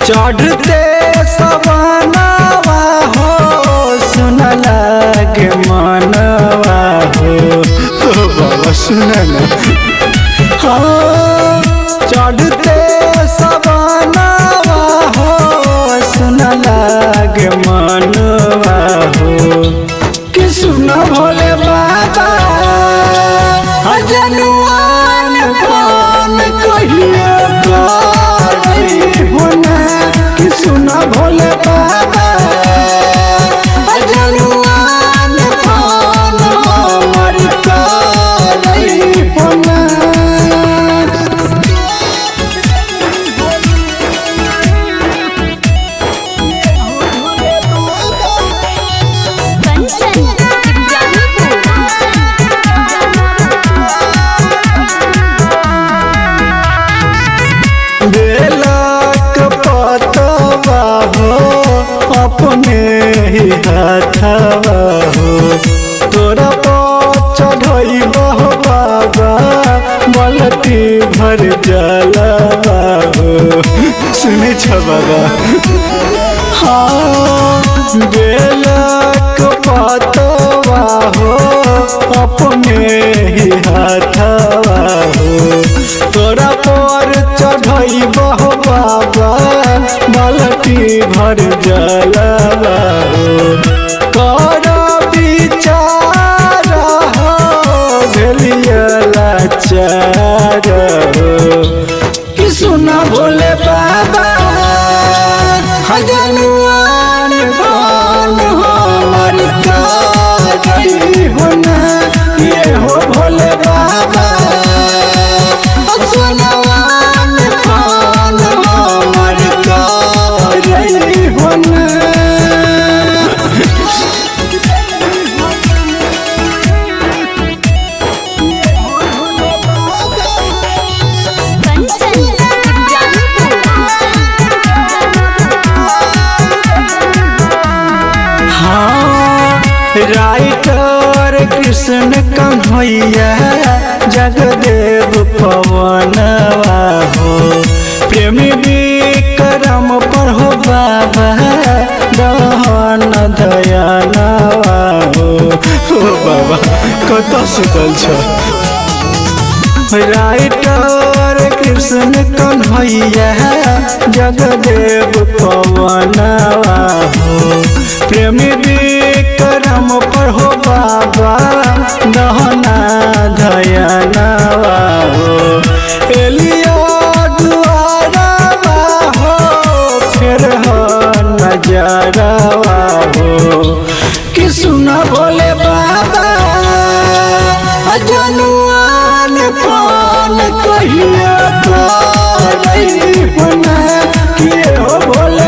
चढ़ते सवनवा हो सुन लागे मनवा हो बाबा सुन ना। हाँ चढ़ते सवनवा हो सुन लागे मनवा हो कि सुन भोले बाबा जनुआन पान कहिए कि सुन भोले बाबा जनुआन पान हमर करई होना। बेलक पतवा हो अपने ही हाथवा हो तोरा चढ़ई बहो बाबा मलती भर जलवा हो सुने छ बाबा। हाँ बेलक पतवा हो अपने ही हाथवा हो तोरा पर चढ़ई बहो बाबा मलती भर जलवा हो कर विचार हो भेलिया लाचार हो कि सुन भोले बाबा जनुआन पान हमर करई होना। ये हो भोले बाबा जनुआन पान हमर करई होना। राइटर कृष्ण कन्हैया जगदेव पवनवा हो प्रेमी विक्रम पर हो बाबा दहन दयानवा हो बाबा कत सुतल छ। राइटर कृष्ण कन्हैया जगदेव पवनवा हो प्रेमी विक्रम पर हो बाबा दहना दयानवा हो एलिया दुआरवा हो फिर हो नजरवा हो कि सुन भोले बाबा जनुआन पान कहिए करई होना। कि हो भोले